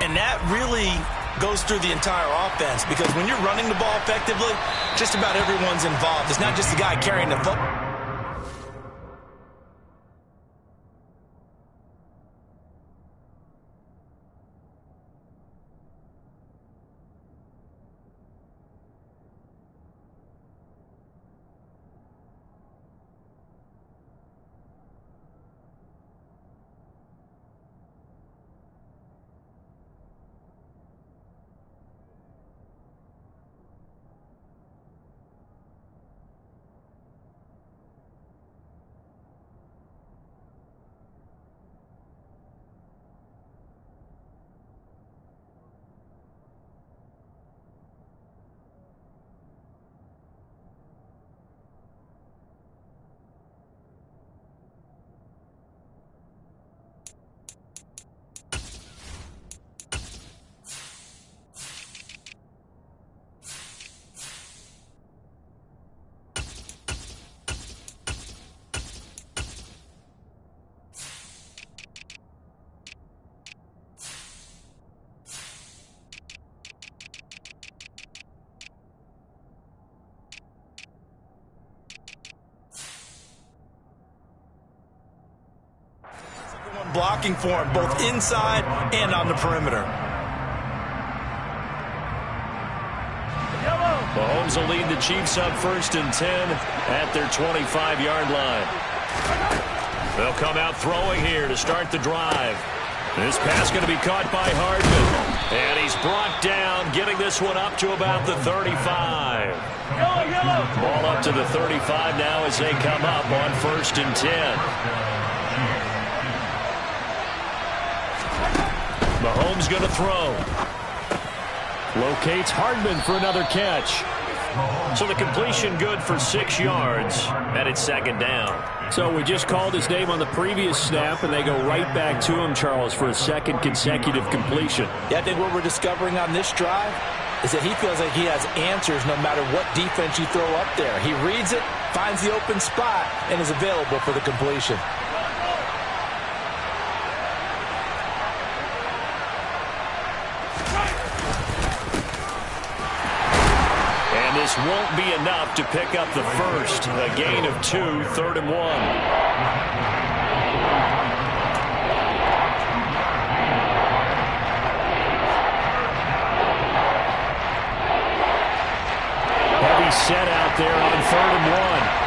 And that really goes through the entire offense, because when you're running the ball effectively, just about everyone's involved. It's not just the guy carrying the football. Blocking for him, both inside and on the perimeter. Mahomes will lead the Chiefs up 1st and 10 at their 25-yard line. They'll come out throwing here to start the drive. This pass going to be caught by Hardman. And he's brought down, getting this one up to about the 35. Ball up to the 35 now as they come up on 1st and 10. Mahomes going to throw. Locates Hardman for another catch. So the completion good for 6 yards, and it's 2nd down. So we just called his name on the previous snap, and they go right back to him, Charles, for a 2nd consecutive completion. Yeah, I think what we're discovering on this drive is that he feels like he has answers no matter what defense you throw up there. He reads it, finds the open spot, and is available for the completion. This won't be enough to pick up the first. A gain of 2, 3rd and 1. Heavy set out there on 3rd and 1.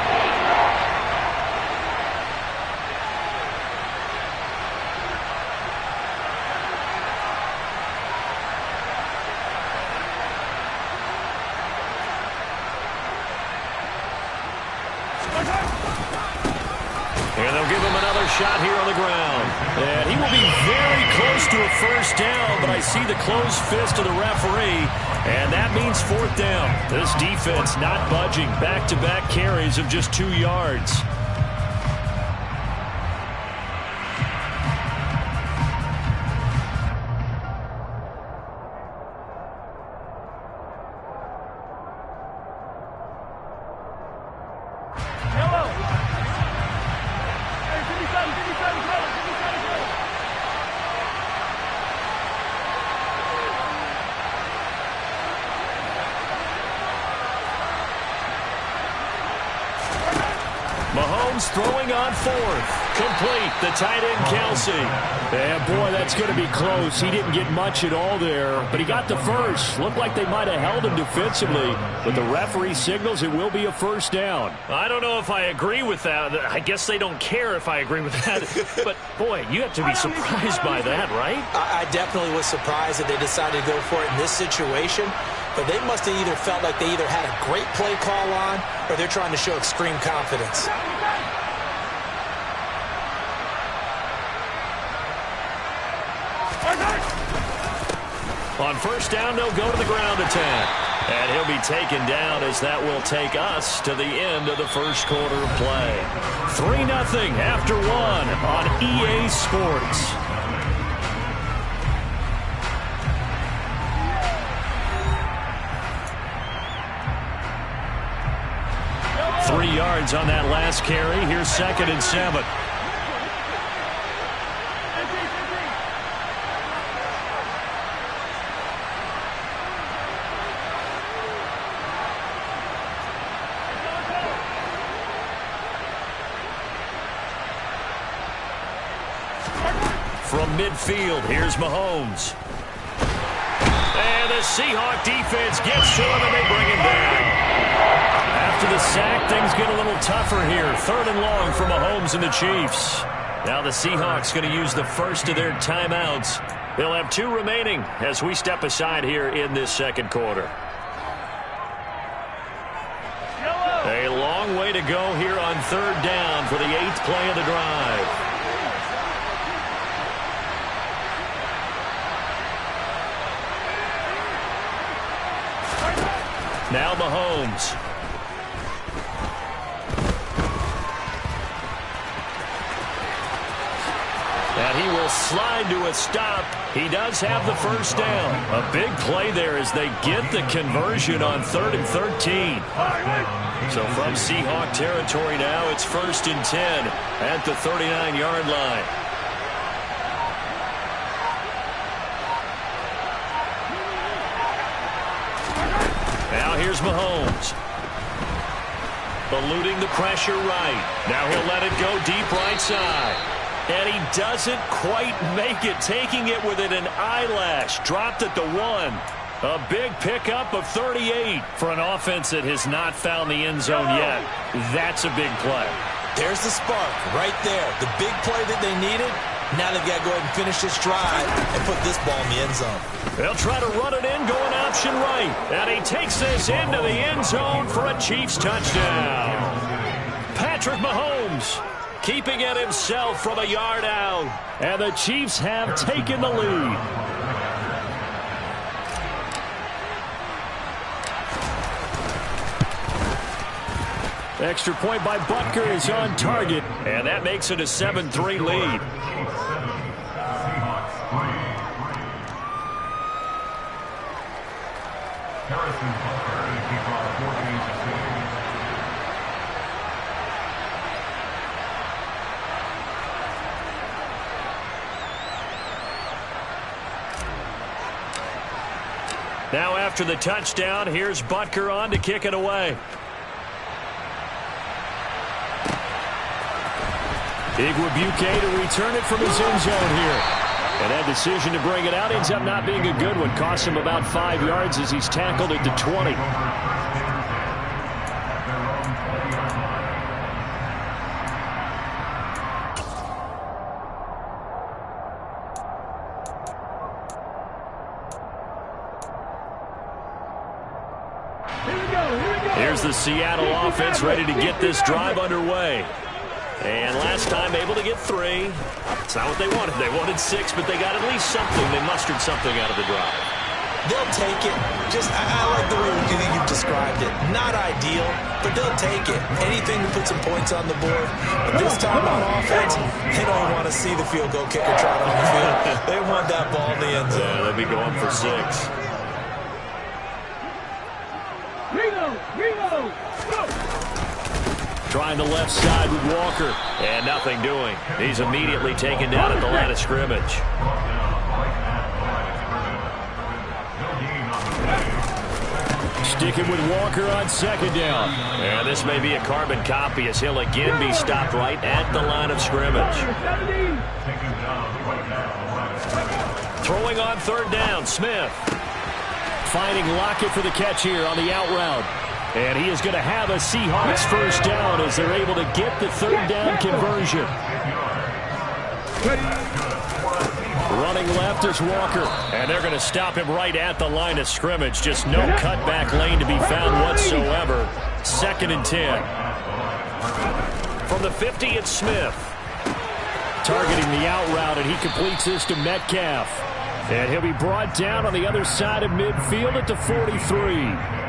And they'll give him another shot here on the ground. And he will be very close to a 1st down, but I see the closed fist of the referee, and that means 4th down. This defense not budging. Back-to-back carries of just 2 yards. Mahomes throwing on 4th. Complete. The tight end, Kelsey. Yeah, boy, that's going to be close. He didn't get much at all there, but he got the first. Looked like they might have held him defensively, but the referee signals it will be a 1st down. I don't know if I agree with that. I guess they don't care if I agree with that. But, boy, you have to be surprised by that, right? I definitely was surprised that they decided to go for it in this situation. But they must have either felt like they either had a great play call on or they're trying to show extreme confidence. On 1st down, they'll go to the ground attack. And he'll be taken down as that will take us to the end of the 1st quarter of play. 3-0 after 1 on EA Sports. 3 yards on that last carry. Here's 2nd and 7. From midfield, here's Mahomes. And the Seahawk defense gets to him, and they bring him down. After the sack, things get a little tougher here. 3rd and long for Mahomes and the Chiefs. Now the Seahawks going to use the first of their timeouts. They'll have 2 remaining as we step aside here in this second quarter. A long way to go here on 3rd down for the 8th play of the drive. Now Mahomes. And he will slide to a stop. He does have the first down. A big play there as they get the conversion on 3rd and 13. So from Seahawk territory now, it's 1st and 10 at the 39-yard line. Now here's Mahomes. Eluding the pressure right. Now he'll let it go deep right side. And he doesn't quite make it, taking it within an eyelash. Dropped at the 1. A big pickup of 38 for an offense that has not found the end zone yet. That's a big play. There's the spark right there. The big play that they needed. Now they've got to go ahead and finish this drive and put this ball in the end zone. They'll try to run it in, going option right. And he takes this into the end zone for a Chiefs touchdown. Patrick Mahomes keeping it himself from a yard out. And the Chiefs have taken the lead. Extra point by Butker is on target. And that makes it a 7-3 lead. Now after the touchdown, here's Butker on to kick it away. Igwebuike to return it from his end zone here. And that decision to bring it out ends up not being a good one. Costs him about 5 yards as he's tackled at the 20. Here's the Seattle offense ready to get this drive underway. And last time able to get 3. It's not what they wanted. They wanted 6, but they got at least something. They mustered something out of the drive. They'll take it. I like the way you've described it. Not ideal, but they'll take it. Anything to put some points on the board. But this time on offense, they don't want to see the field goal kicker trot on the field. They want that ball in the end zone. Yeah, they'll be going for 6. Trying the left side with Walker. And nothing doing. He's immediately taken down at the line of scrimmage. Sticking with Walker on 2nd down. And this may be a carbon copy as he'll again be stopped right at the line of scrimmage. Throwing on 3rd down, Smith. Finding Lockett for the catch here on the out route. And he is going to have a Seahawks first down as they're able to get the 3rd down conversion. Running left is Walker. And they're going to stop him right at the line of scrimmage. Just no cutback lane to be found whatsoever. 2nd and 10. From the 50, it's Smith. Targeting the out route, and he completes this to Metcalf. And he'll be brought down on the other side of midfield at the 43.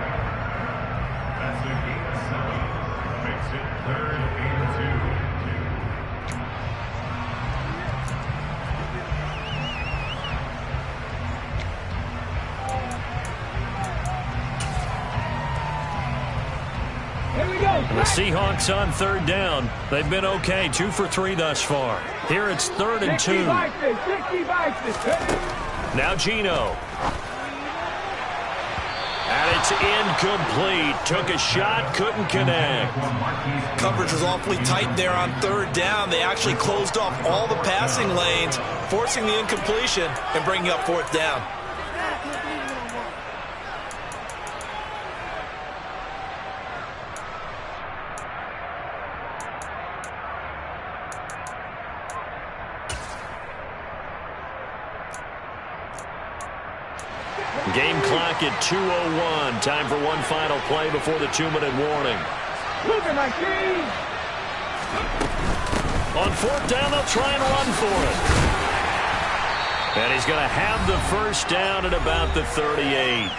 The Seahawks on 3rd down. They've been okay, 2 for 3 thus far. Here it's 3rd and 2. Now Geno. And It's incomplete. Took a shot, couldn't connect. Coverage was awfully tight there on third down. They actually closed off all the passing lanes, forcing the incompletion and bringing up fourth down. Game clock at 2:01. Time for one final play before the 2-minute warning. Look at my team. On fourth down, they'll try and run for it. And he's going to have the first down at about the 38.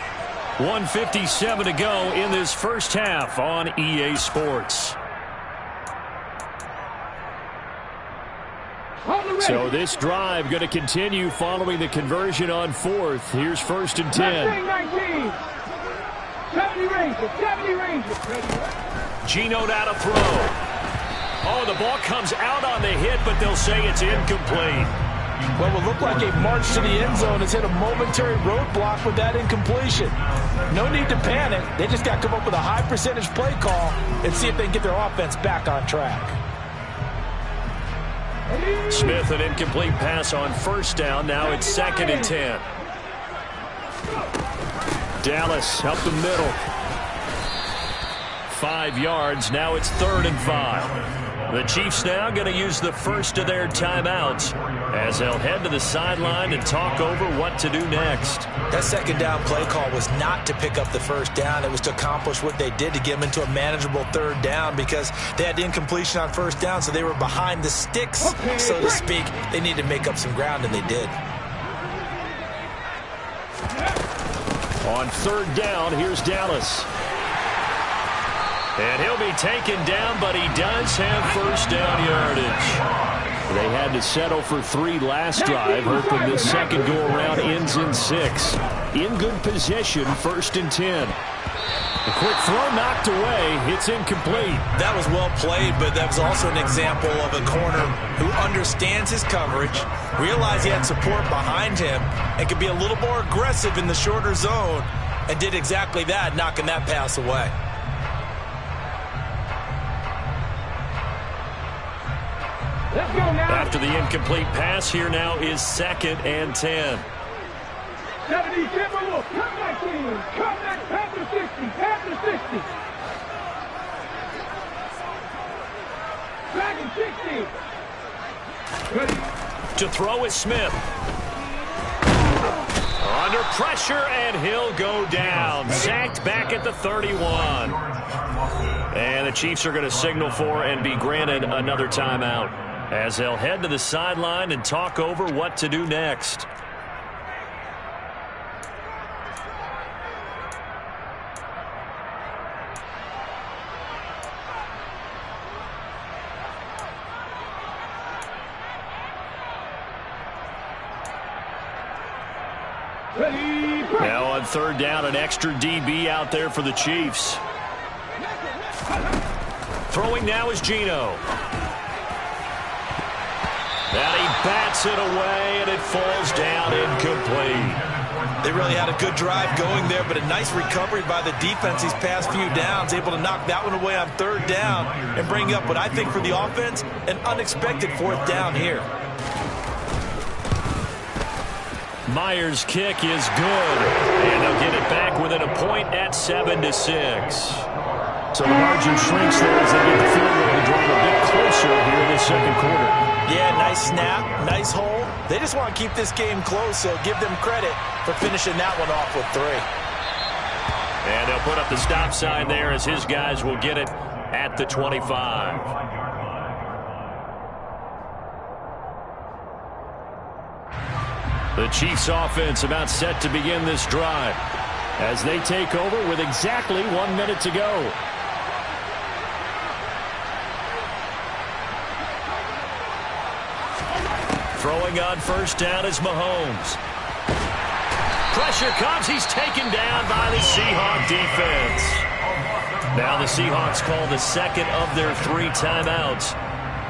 1:57 to go in this first half on EA Sports. So this drive going to continue following the conversion on fourth. Here's first and 10. 70 range. Geno now to throw. Oh, the ball comes out on the hit, but they'll say it's incomplete. What will look like a march to the end zone has hit a momentary roadblock with that incompletion. No need to panic. They just got to come up with a high percentage play call and see if they can get their offense back on track. Smith, an incomplete pass on first down. Now it's second and 10. Dallas up the middle. 5 yards. Now it's third and 5. The Chiefs now going to use the first of their timeouts as they'll head to the sideline and talk over what to do next. That second down play call was not to pick up the first down. It was to accomplish what they did to get them into a manageable third down because they had the incompletion on first down, so they were behind the sticks, so to speak. They needed to make up some ground, and they did. On third down, here's Dallas. And he'll be taken down, but he does have first down yardage. They had to settle for 3 last drive, hoping this second go-around ends in 6. In good position, first and 10. A quick throw knocked away. It's incomplete. That was well played, but that was also an example of a corner who understands his coverage, realized he had support behind him, and could be a little more aggressive in the shorter zone, and did exactly that, knocking that pass away. After the incomplete pass, here now is second and 10. 70, come back team. Come back, Panther 60, Panther 60. Dragon 60. Ready. To throw is Smith. Under pressure, and he'll go down. Sacked back at the 31. And the Chiefs are going to signal for and be granted another timeout as they'll head to the sideline and talk over what to do next. Now on third down, an extra DB out there for the Chiefs. Throwing now is Geno. And he bats it away, and it falls down incomplete. They really had a good drive going there, but a nice recovery by the defense these past few downs, able to knock that one away on third down and bring up what I think for the offense, an unexpected fourth down here. Myers' kick is good, and they'll get it back within a point at 7-6. So the margin shrinks there as they get the field goal to drive a bit closer here in the second quarter. Yeah, nice snap, nice hold. They just want to keep this game close, so give them credit for finishing that one off with 3. And they'll put up the stop sign there as his guys will get it at the 25. The Chiefs offense about set to begin this drive as they take over with exactly 1 minute to go. Throwing on first down is Mahomes. Pressure comes. He's taken down by the Seahawks defense. Now the Seahawks call the second of their 3 timeouts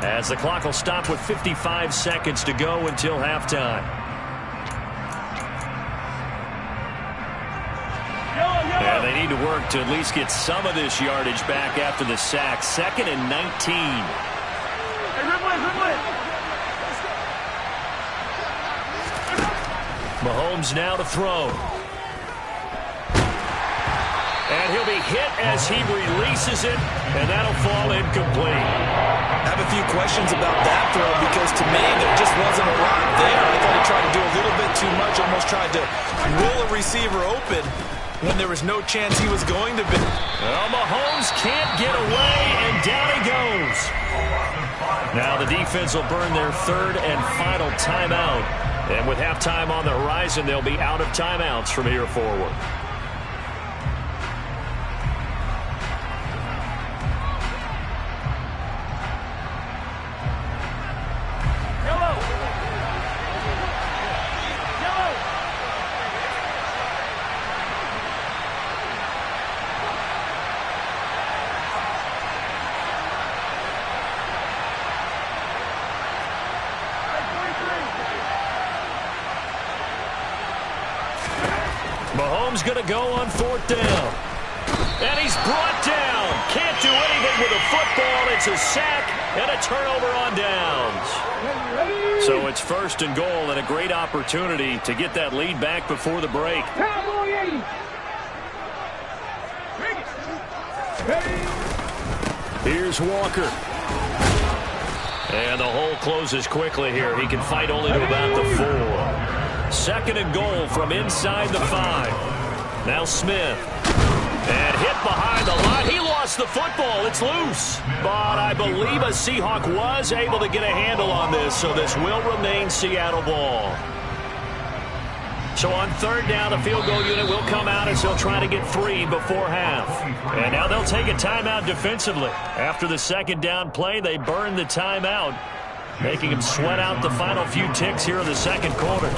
as the clock will stop with 55 seconds to go until halftime. And they need to work to at least get some of this yardage back after the sack. 2nd and 19. Mahomes now to throw. And he'll be hit as he releases it, and that'll fall incomplete. I have a few questions about that throw because to me there just wasn't a lot there. I thought he tried to do a little bit too much, almost tried to will a receiver open when there was no chance he was going to be. Well, Mahomes can't get away, and down he goes. Now the defense will burn their 3rd and final timeout. And with halftime on the horizon, they'll be out of timeouts from here forward. Mahomes going to go on 4th down. And he's brought down. Can't do anything with a football. It's a sack and a turnover on downs. So it's 1st and goal and a great opportunity to get that lead back before the break. Here's Walker. And the hole closes quickly here. He can fight only to about the 4. 2nd and goal from inside the 5. Now Smith. And hit behind the line. He lost the football. It's loose. But I believe a Seahawk was able to get a handle on this, so this will remain Seattle ball. So on 3rd down, the field goal unit will come out as they'll try to get 3 before half. And now they'll take a timeout defensively. After the 2nd down play, they burn the timeout, making him sweat out the final few ticks here in the 2nd quarter.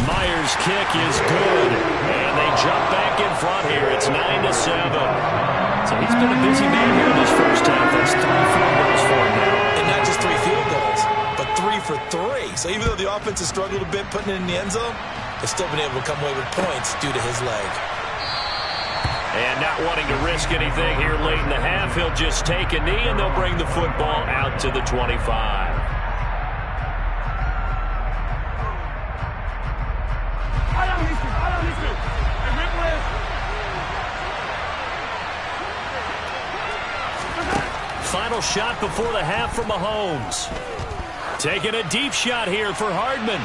Myers' kick is good, and they jump back in front here. It's 9-7. So he's been a busy man here in this first half. That's 3 field goals for him now. And not just 3 field goals, but 3 for 3. So even though the offense has struggled a bit putting it in the end zone, they've still been able to come away with points due to his leg. And not wanting to risk anything here late in the half, he'll just take a knee, and they'll bring the football out to the 25. Final shot before the half from Mahomes. Taking a deep shot here for Hardman.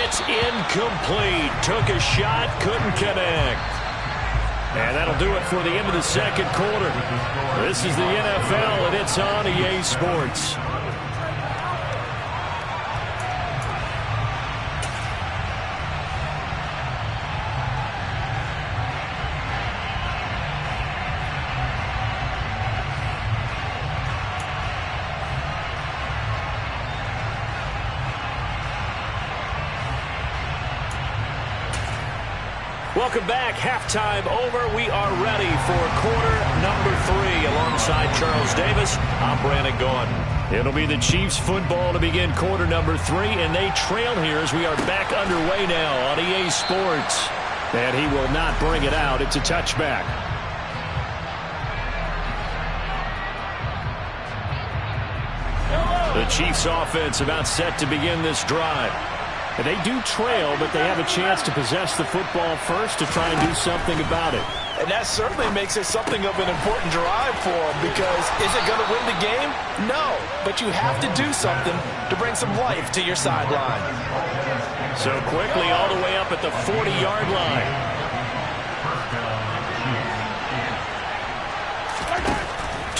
It's incomplete. Took a shot, couldn't connect. And that'll do it for the end of the 2nd quarter. This is the NFL, and it's on EA Sports. Welcome back. Halftime over. We are ready for quarter number 3. Alongside Charles Davis, I'm Brandon Gaudin. It'll be the Chiefs football to begin quarter number 3, and they trail here as we are back underway now on EA Sports. And he will not bring it out. It's a touchback. The Chiefs offense about set to begin this drive. And they do trail, but they have a chance to possess the football first to try and do something about it. And that certainly makes it something of an important drive for them, because is it going to win the game? No, but you have to do something to bring some life to your sideline. So quickly all the way up at the 40-yard line.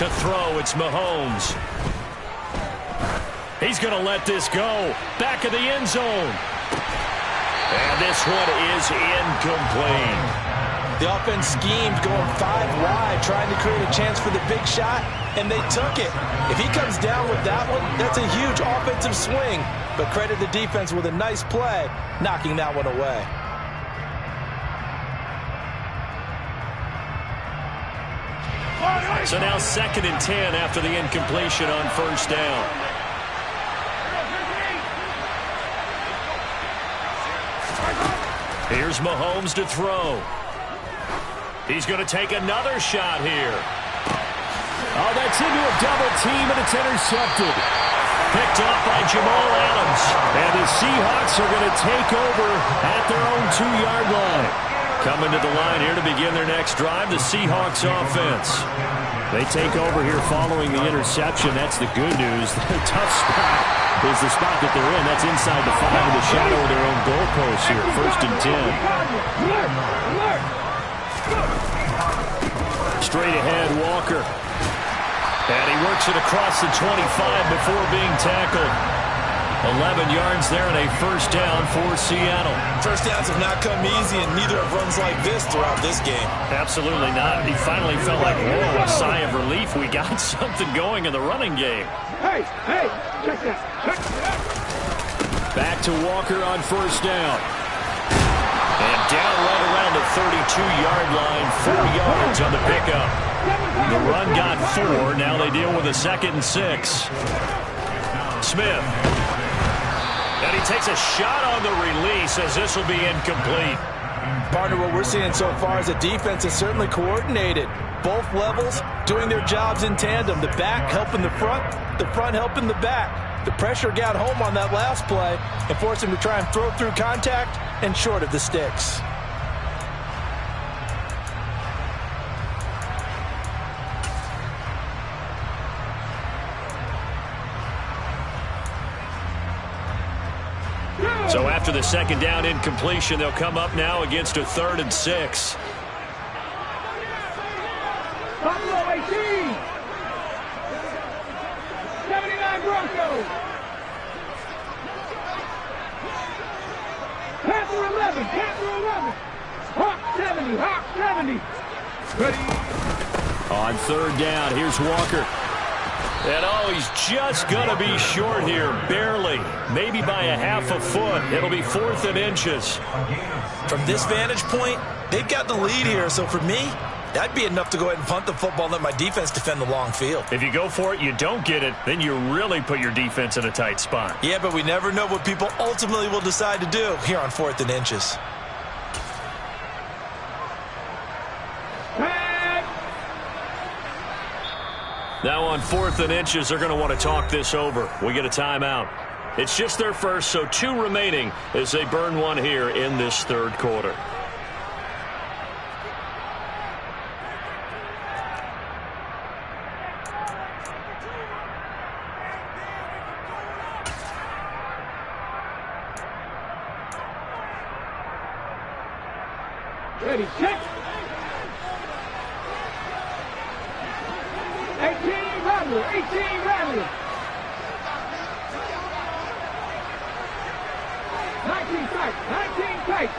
To throw, it's Mahomes. He's going to let this go. Back of the end zone. And this one is incomplete. The offense schemed going 5 wide, trying to create a chance for the big shot, and they took it. If he comes down with that one, that's a huge offensive swing. But credit the defense with a nice play, knocking that one away. So now 2nd and 10 after the incompletion on 1st down. Here's Mahomes to throw. He's going to take another shot here. Oh, that's into a double team, and it's intercepted. Picked off by Jamal Adams. And the Seahawks are going to take over at their own 2-yard line. Coming to the line here to begin their next drive, the Seahawks offense. They take over here following the interception. That's the good news. The tough spot is the spot that they're in. That's inside the 5 in the shadow of their own goalpost here. 1st and 10. Straight ahead, Walker. And he works it across the 25 before being tackled. 11 yards there and a first down for Seattle. First downs have not come easy, and neither have runs like this throughout this game. Absolutely not. He finally felt like, whoa, a sigh of relief. We got something going in the running game. Hey, check that. Back to Walker on first down. And down right around the 32-yard line, 4 yards on the pickup. The run got 4. Now they deal with a 2nd and 6. Smith. And he takes a shot on the release as this will be incomplete. Partner, what we're seeing so far is the defense is certainly coordinated. Both levels doing their jobs in tandem. The back helping the front helping the back. The pressure got home on that last play and forced him to try and throw through contact and short of the sticks. So after the 2nd down incompletion, they'll come up now against a 3rd and 6. Buffalo 18. 79 Broncos. Panther 11. Hawk 70. Ready. On 3rd down, here's Walker. And oh, he's just going to be short here, barely. Maybe by a half a foot. It'll be 4th and inches. From this vantage point, they've got the lead here. So for me, that'd be enough to go ahead and punt the football and let my defense defend the long field. If you go for it, you don't get it, then you really put your defense in a tight spot. Yeah, but we never know what people ultimately will decide to do here on 4th and inches. Now on 4th and inches, they're going to want to talk this over. We get a timeout. It's just their first, so 2 remaining as they burn one here in this 3rd quarter. Ready, check. 18 Rattler. 19 tight.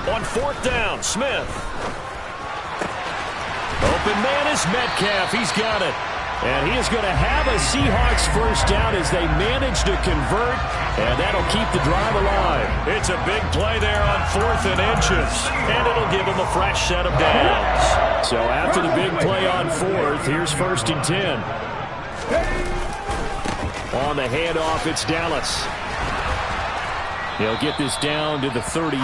On 4th down, Smith. Open man is Metcalf. He's got it. And he is going to have a Seahawks first down as they manage to convert, and that'll keep the drive alive. It's a big play there on 4th and inches, and it'll give them a fresh set of downs. So after the big play on 4th, here's 1st and 10. On the handoff, it's Dallas. He'll get this down to the 38.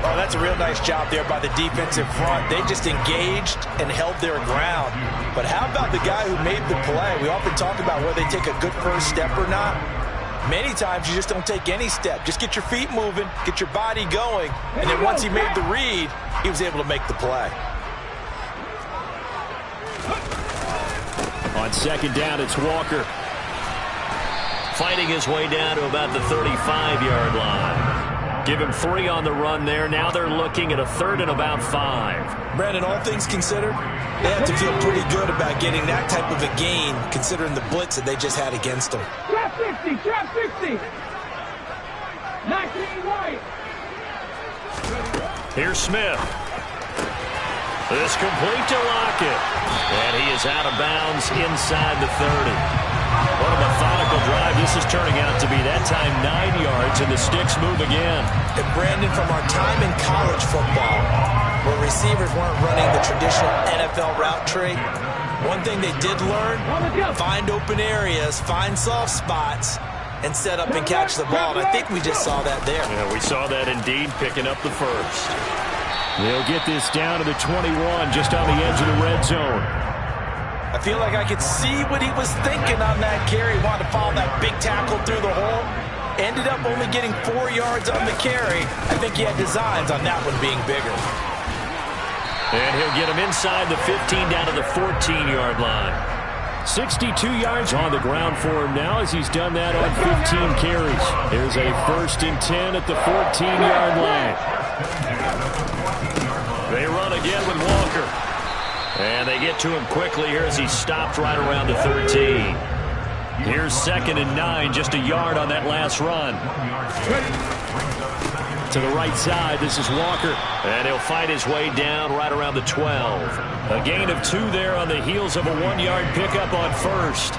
Oh, that's a real nice job there by the defensive front. They just engaged and held their ground. But how about the guy who made the play? We often talk about whether they take a good first step or not. Many times you just don't take any step. Just get your feet moving, get your body going, and then once he made the read, he was able to make the play. On 2nd down, it's Walker. Fighting his way down to about the 35-yard line. Give him 3 on the run there. Now they're looking at a 3rd and about 5. Brandon, all things considered, they have to feel pretty good about getting that type of a gain, considering the blitz that they just had against them. Trap 60. 19 right. Here's Smith. This complete to Lockett. And he is out of bounds inside the 30. What a methodical drive this is turning out to be. That time 9 yards, and the sticks move again. And Brandon, from our time in college football, where receivers weren't running the traditional NFL route tree, one thing they did learn, find open areas, find soft spots, and set up and catch the ball. And I think we just saw that there. Yeah, we saw that indeed, picking up the first. They'll get this down to the 21, just on the edge of the red zone. I feel like I could see what he was thinking on that carry. He wanted to follow that big tackle through the hole. Ended up only getting 4 yards on the carry. I think he had designs on that one being bigger. And he'll get him inside the 15 down to the 14-yard line. 62 yards on the ground for him now as he's done that on 15 carries. There's a 1st and 10 at the 14-yard line. They run again with Walker. And they get to him quickly here as he stopped right around the 13. Here's 2nd and 9, just a yard on that last run. To the right side, this is Walker. And he'll fight his way down right around the 12. A gain of 2 there on the heels of a 1-yard pickup on first.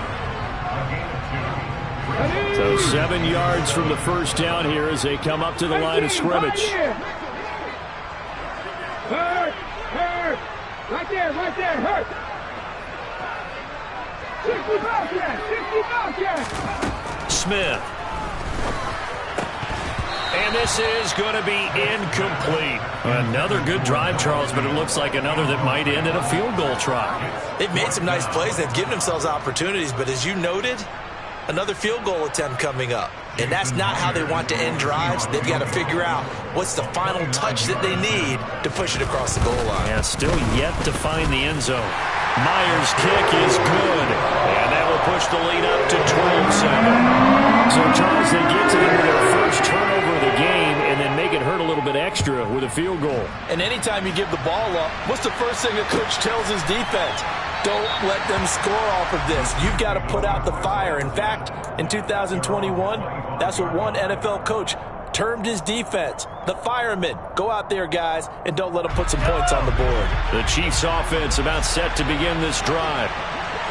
So 7 yards from the first down here as they come up to the line of scrimmage. Hurt! Right there, hurt! 60 Bobcats! Smith. And this is going to be incomplete. Another good drive, Charles, but it looks like another that might end in a field goal try. They've made some nice plays. They've given themselves opportunities, but as you noted, another field goal attempt coming up. And that's not how they want to end drives. They've got to figure out what's the final touch that they need to push it across the goal line. Yeah, still yet to find the end zone. Myers' kick is good, and that will push the lead up to 12-7. So, Charles, they get to their first turnover of the game and then make it hurt a little bit extra with a field goal. And anytime you give the ball up, what's the first thing a coach tells his defense? Don't let them score off of this. You've got to put out the fire. In fact, in 2021, that's what one NFL coach termed his defense, the firemen. Go out there, guys, and don't let them put some points on the board. The Chiefs offense about set to begin this drive.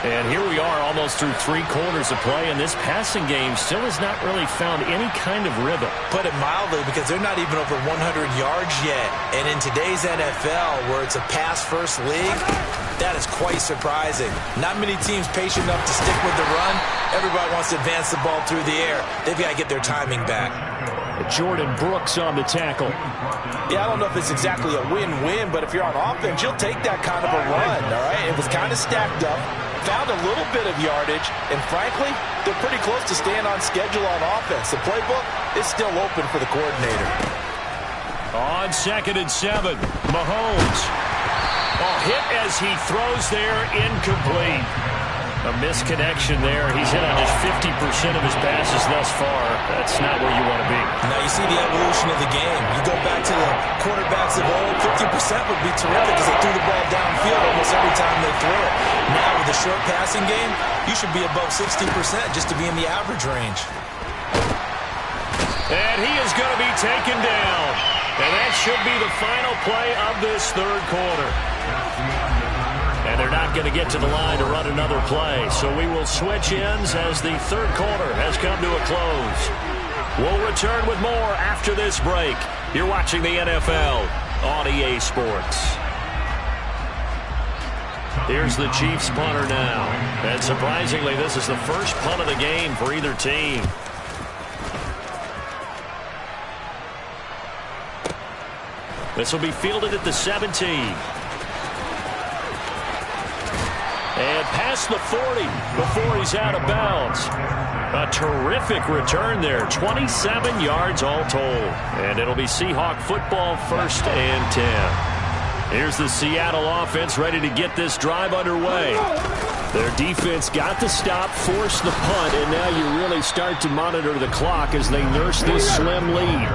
And here we are almost through 3 quarters of play, and this passing game still has not really found any kind of rhythm. Put it mildly, because they're not even over 100 yards yet. And in today's NFL, where it's a pass-first league, that is quite surprising. Not many teams patient enough to stick with the run. Everybody wants to advance the ball through the air. They've got to get their timing back. Jordan Brooks on the tackle. Yeah, I don't know if it's exactly a win-win, but if you're on offense, you'll take that kind of a run, all right? It was kind of stacked up, found a little bit of yardage, and frankly, they're pretty close to staying on schedule on offense. The playbook is still open for the coordinator. On 2nd and 7, Mahomes. Hit as he throws there, incomplete. A misconnection there. He's hit on just 50% of his passes thus far. That's not where you want to be. Now you see the evolution of the game. You go back to the quarterbacks of old, 50% would be terrific because they threw the ball downfield almost every time they threw it. Now with the short passing game, you should be above 60% just to be in the average range. And he is going to be taken down. And that should be the final play of this 3rd quarter. And they're not going to get to the line to run another play. So we will switch ends as the 3rd quarter has come to a close. We'll return with more after this break. You're watching the NFL on EA Sports. Here's the Chiefs punter now. And surprisingly, this is the first punt of the game for either team. This will be fielded at the 17. And past the 40 before he's out of bounds. A terrific return there. 27 yards all told. And it'll be Seahawk football, 1st and 10. Here's the Seattle offense ready to get this drive underway. Their defense got the stop, forced the punt, and now you really start to monitor the clock as they nurse this slim lead.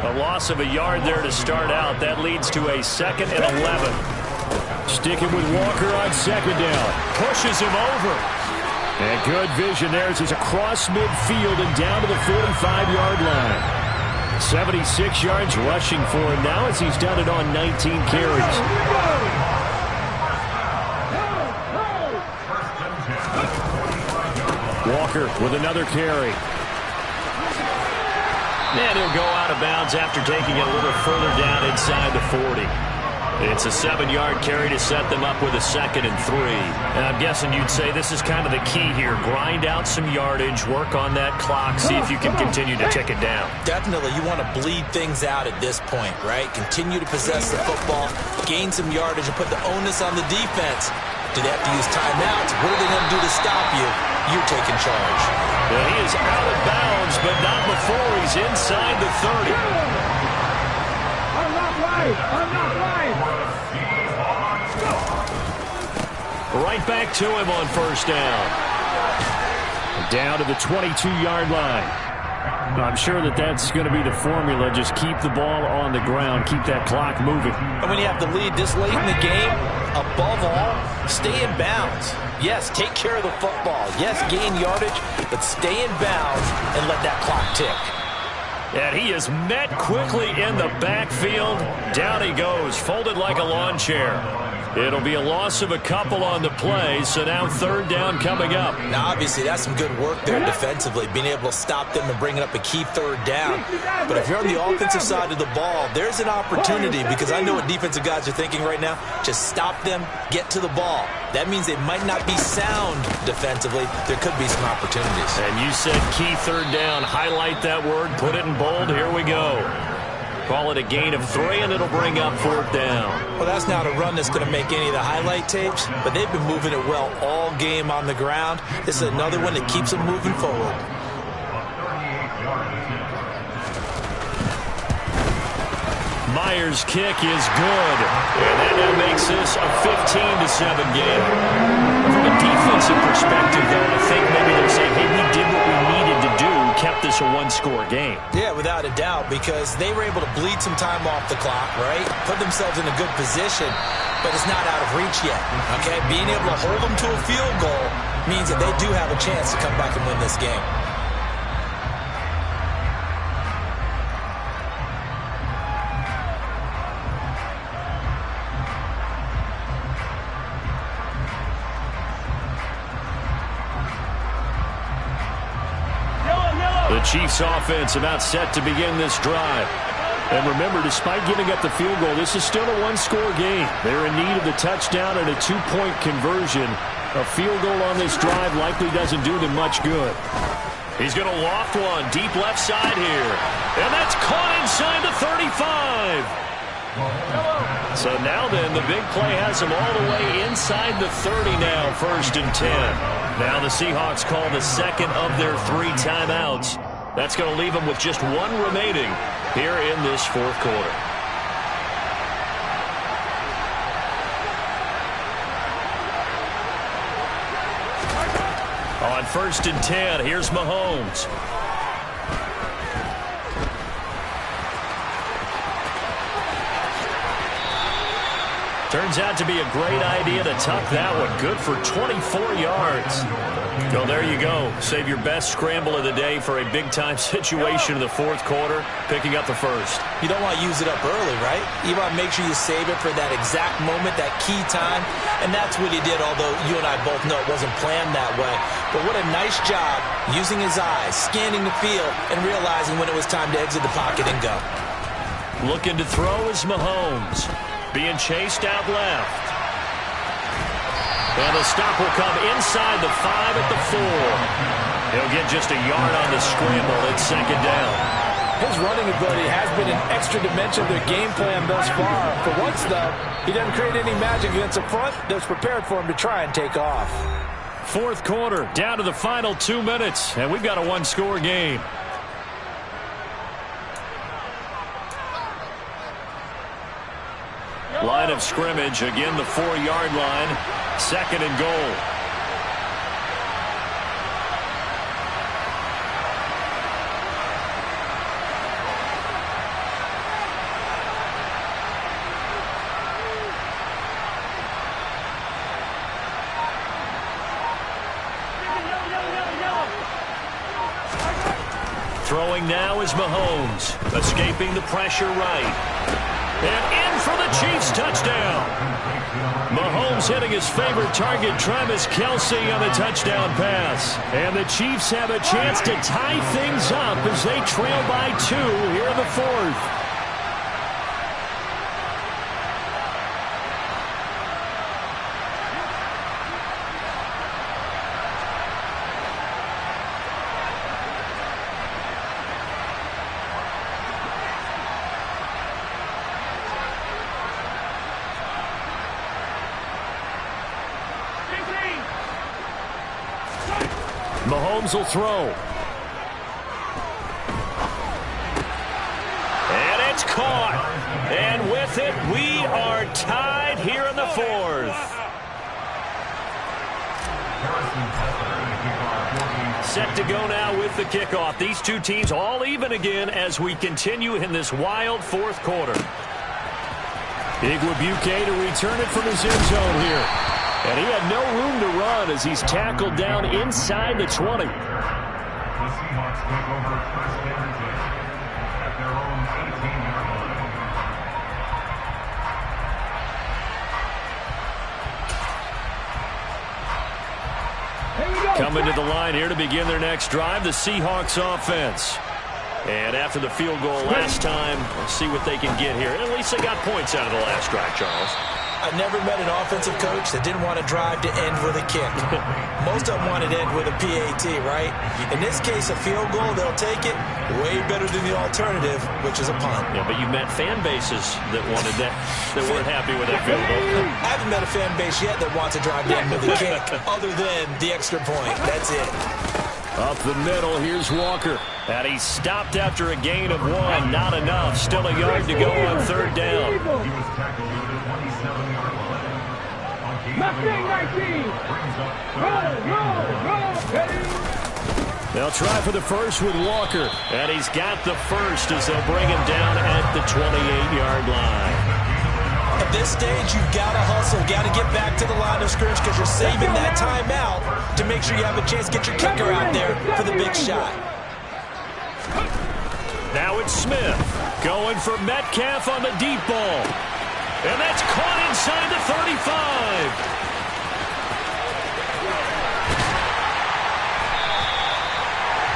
A loss of a yard there to start out. That leads to a 2nd and 11. Sticking with Walker on 2nd down. Pushes him over. And good vision there as he's across midfield and down to the 45-yard line. 76 yards rushing for him now as he's done it on 19 carries. Walker with another carry. And he'll go out of bounds after taking it a little further down inside the 40. It's a 7-yard carry to set them up with a 2nd and 3. And I'm guessing you'd say this is kind of the key here. Grind out some yardage, work on that clock, see if you can continue to tick it down. Definitely, you want to bleed things out at this point, right? Continue to possess the football, gain some yardage, and put the onus on the defense. Do they have to use timeouts? What are they going to do to stop you? You're taking charge. Well, he is out of bounds, but not before he's inside the 30. I'm not right. I'm not right. Right back to him on 1st down. Down to the 22-yard line. I'm sure that's going to be the formula. Just keep the ball on the ground. Keep that clock moving. And when you have the lead this late in the game, above all, stay in bounds. Yes, take care of the football. Yes, gain yardage, but stay in bounds and let that clock tick. And he is met quickly in the backfield. Down he goes, folded like a lawn chair. It'll be a loss of a couple on the play, so now 3rd down coming up. Now, obviously, that's some good work there defensively, being able to stop them and bringing up a key 3rd down. But if you're on the offensive side of the ball, there's an opportunity, because I know what defensive guys are thinking right now. Just stop them, get to the ball. That means they might not be sound defensively. There could be some opportunities. And you said key 3rd down. Highlight that word, put it in bold. Here we go. Call it a gain of 3, and it'll bring up 4th down. Well, that's not a run that's going to make any of the highlight tapes, but they've been moving it well all game on the ground. This is another one that keeps them moving forward. Myers' kick is good, and that now makes this a 15-7 game. From a defensive perspective, though, I think maybe they're saying, hey, we did what we needed to do, kept this a 1-score game. Yeah, without a doubt, because they were able to bleed some time off the clock, right? Put themselves in a good position, but it's not out of reach yet, okay? Being able to hold them to a field goal means that they do have a chance to come back and win this game. The Chiefs offense about set to begin this drive. And remember, despite giving up the field goal, this is still a 1-score game. They're in need of the touchdown and a 2-point conversion. A field goal on this drive likely doesn't do them much good. He's going to loft one deep left side here. And that's caught inside the 35. So now then, the big play has him all the way inside the 30 now, 1st and 10. Now the Seahawks call the 2nd of their 3 timeouts. That's going to leave them with just 1 remaining here in this 4th quarter. On 1st and 10, here's Mahomes. Turns out to be a great idea to tuck that one. Good for 24 yards. Well, there you go. Save your best scramble of the day for a big-time situation in the 4th quarter, picking up the 1st. You don't want to use it up early, right? You want to make sure you save it for that exact moment, that key time. And that's what he did, although you and I both know it wasn't planned that way. But what a nice job using his eyes, scanning the field, and realizing when it was time to exit the pocket and go. Looking to throw is Mahomes. Being chased out left. And the stop will come inside the 5 at the 4. He'll get just a yard on the scramble at 2nd down. His running ability has been an extra dimension of their game plan thus far. For once, though, he doesn't create any magic against the front that's prepared for him to try and take off. 4th quarter, down to the final 2 minutes, and we've got a 1-score game. Line of scrimmage, again the 4-yard line, 2nd and goal. Throwing now is Mahomes, escaping the pressure right. And in for the Chiefs touchdown. Mahomes hitting his favorite target, Travis Kelce, on the touchdown pass. And the Chiefs have a chance to tie things up as they trail by 2 here in the 4th. Mahomes will throw. And it's caught. And with it, we are tied here in the fourth. Set to go now with the kickoff. These two teams all even again as we continue in this wild fourth quarter. Igwebuike to return it from his end zone here. And he had no room to run as he's tackled down inside the 20. The Seahawks take over first and 10 at their own 18-yard line. Coming to the line here to begin their next drive, the Seahawks offense. And after the field goal last time, let's see what they can get here. At least they got points out of the last drive, Charles. I never met an offensive coach that didn't want to drive to end with a kick. Most of them wanted to end with a PAT, right? In this case, a field goal, they'll take it. Way better than the alternative, which is a punt. Yeah, but you met fan bases that wanted that, that weren't happy with that field goal. I haven't met a fan base yet that wants to drive to end with a kick, other than the extra point. That's it. Up the middle, here's Walker. And he stopped after a gain of 1. Not enough. Still a yard to go on third down. He was tackled at the 27-yard line. Mustang 19. Roll. They'll try for the first with Walker. And he's got the first as they'll bring him down at the 28-yard line. At this stage, you've got to hustle, got to get back to the line of scrimmage because you're saving that timeout to make sure you have a chance to get your kicker out there for the big shot. Now it's Smith going for Metcalf on the deep ball. And that's caught inside the 35.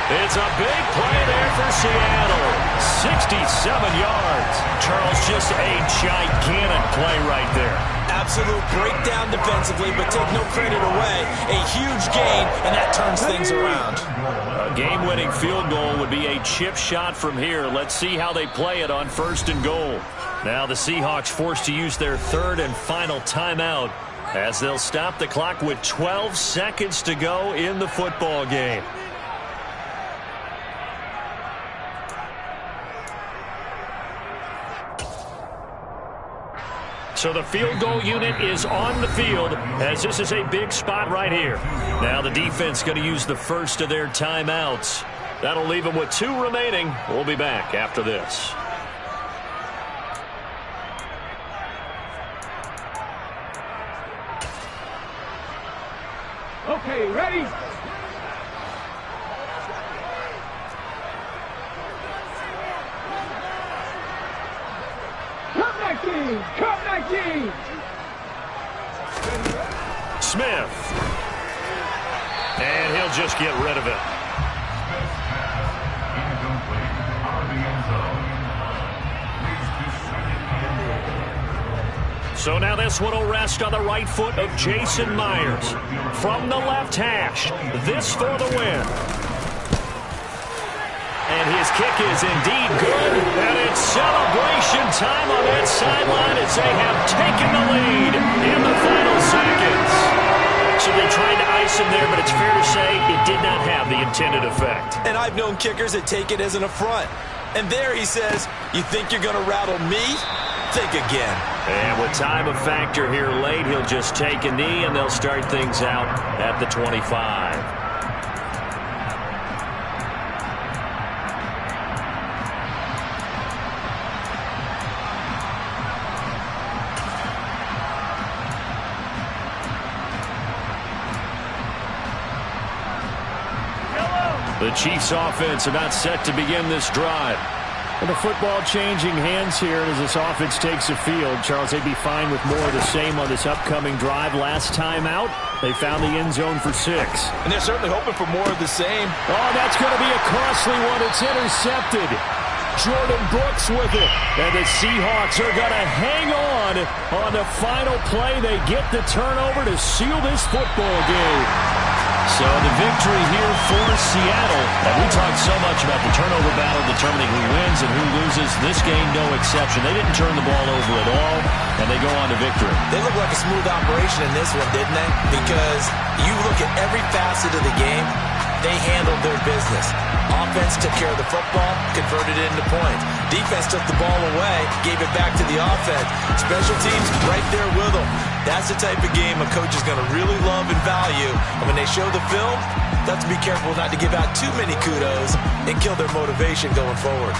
It's a big play there for Seattle. 67 yards. Charles, just a gigantic play right there. Absolute breakdown defensively, but take no credit away. A huge gain, and that turns things around. A game-winning field goal would be a chip shot from here. Let's see how they play it on first and goal. Now the Seahawks forced to use their third and final timeout as they'll stop the clock with 12 seconds to go in the football game. So the field goal unit is on the field as this is a big spot right here. Now the defense going to use the first of their timeouts. That'll leave them with 2 remaining. We'll be back after this. Okay, ready? Come 19! Smith. And he'll just get rid of it. So now this one will rest on the right foot of Jason Myers. From the left hash, this for the win. And his kick is indeed good. And it's celebration time on that sideline as they have taken the lead in the final seconds. So they tried to ice him there, but it's fair to say it did not have the intended effect. And I've known kickers that take it as an affront. And there he says, you think you're going to rattle me? Think again. And with time a factor here late, he'll just take a knee, and they'll start things out at the 25. The Chiefs offense about set to begin this drive. And the football changing hands here as this offense takes the field. Charles, they'd be fine with more of the same on this upcoming drive. Last time out, they found the end zone for 6. And they're certainly hoping for more of the same. Oh, that's going to be a costly one. It's intercepted. Jordan Brooks with it. And the Seahawks are going to hang on the final play. They get the turnover to seal this football game. So the victory here for Seattle. And we talked so much about the turnover battle determining who wins and who loses. This game, no exception. They didn't turn the ball over at all, and they go on to victory. They look like a smooth operation in this one, didn't they? Because you look at every facet of the game, They handled their business. Offense took care of the football, converted it into points. Defense took the ball away, gave it back to the offense. Special teams right there with them. That's the type of game a coach is going to really love and value. And when they show the film, they have to be careful not to give out too many kudos and kill their motivation going forward.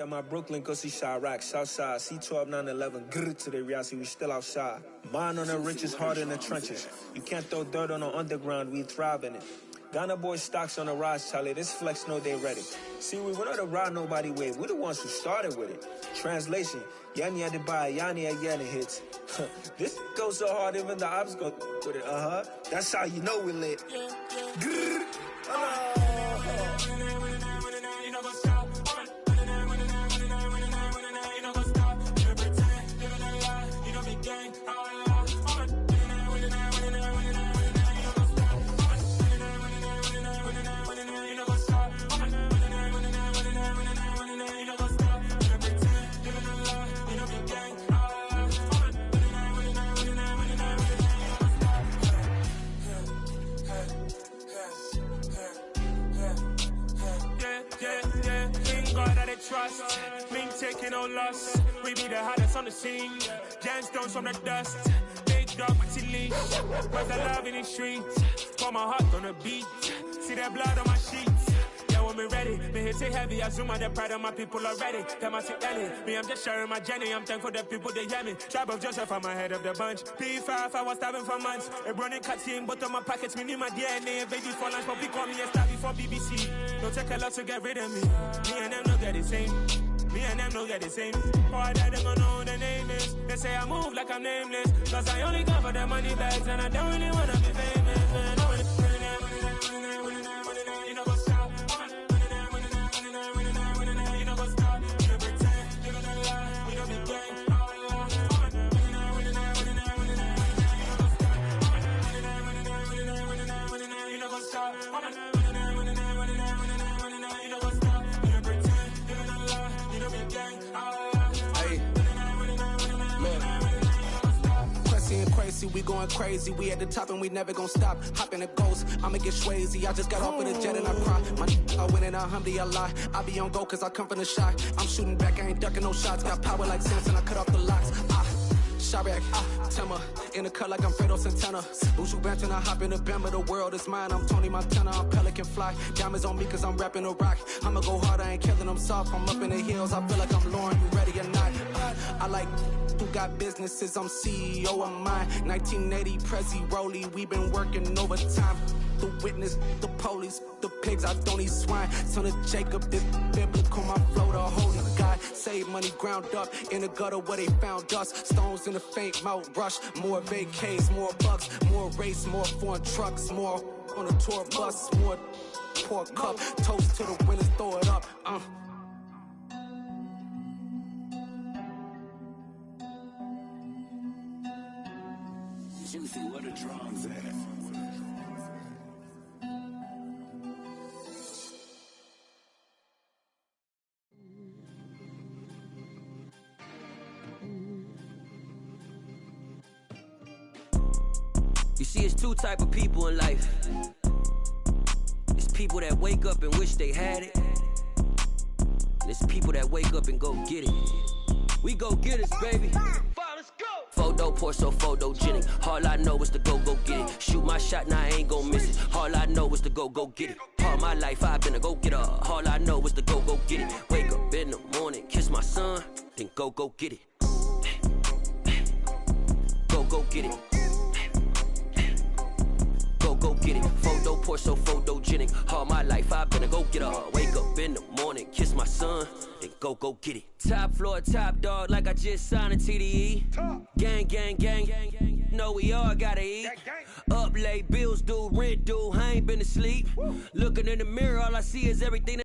My Brooklyn, go see Chirac, Southside, C12, 911, grrr to the reality, we still outside. Mine on the richest, heart in the trenches. You can't throw dirt on the underground, we thrive in it. Ghana boys stocks on the rise, Charlie, this flex know they ready. See, we went on the ride nobody with, we're the ones who started with it. Translation, Yanni had to buy, Yanni had Yanni hits. This goes so hard, even the ops go with it, That's how you know we lit. Grrr, Trust, mean taking no loss. We be the hottest on the scene. Gemstones from the dust. Big dog, but leash. Where's the love in the streets? Pour my heart on the beat. See that blood on my sheets. Yeah, when we ready, me hit it heavy. I zoom out the pride of my people already. Them I see Ellie. Me, I'm just sharing my journey. I'm thankful that people they hear me. Tribe of Joseph, I'm ahead of the bunch. P5, I was starving for months. A running cuts in, but on my pockets, me need my DNA. Baby for lunch, but we call me a star before BBC. Don't take a lot to get rid of me. Me and them no get the same. Me and them no get the same. Boy, that they gonna know the name is. They say I move like I'm nameless. Cause I only come for the money bags and I don't really wanna be famous. Man. You know what's up? You know what's up? You pretend, you gonna lie. We don't be gang. You know what's up? crazy, we going crazy. We at the top and we never gon' stop. Hop in the ghost, I'ma get Swayze. I just got off of the jet and I cry. I win in a Humvee, I lie. I be on go cause I come from the shot. I'm shooting back, I ain't ducking no shots. Got power like Samson, I cut off the locks. Chirac, Timmer, in the cut like I'm Fredo Santana. Buju Banton, I hop in the Bama, the world is mine. I'm Tony Montana, I'm Pelican Fly. Diamonds on me cause I'm rapping a rock. I'ma go hard, I ain't killing them soft. I'm up in the hills, I feel like I'm Lauren, you ready or not? I like who got businesses, I'm CEO of mine. 1980 Prezi Rollie, we been working overtime. The witness, the police, the pigs, I don't eat swine. Son of Jacob, this biblical, my flow, the holy God. Save money ground up in the gutter where they found us. Stones in the faint mouth rush. More vacays, more bucks, more race, more foreign trucks, more on a tour bus, more pour cup. Toast to the winners, throw it up. Juicy, where the drums at? You see, it's two type of people in life. It's people that wake up and wish they had it, and it's people that wake up and go get it. We go get it, baby. Let's go. Photo pour so photogenic. All I know is to go get it. Shoot my shot, now I ain't gon' miss it. All I know is to go get it. All my life I've been a go getter. All I know is to go get it. Wake up in the morning, kiss my son, then go get it. Go get it. Go get it. Photo pour so photogenic. All my life I've been a go getter. Wake up in the morning, kiss my son, then go get it. Top floor, top dog, like I just signed a TDE. Gang, gang, gang, gang, gang. Know we all gotta eat. Up late, bills due, rent due. I ain't been asleep. Looking in the mirror, all I see is everything.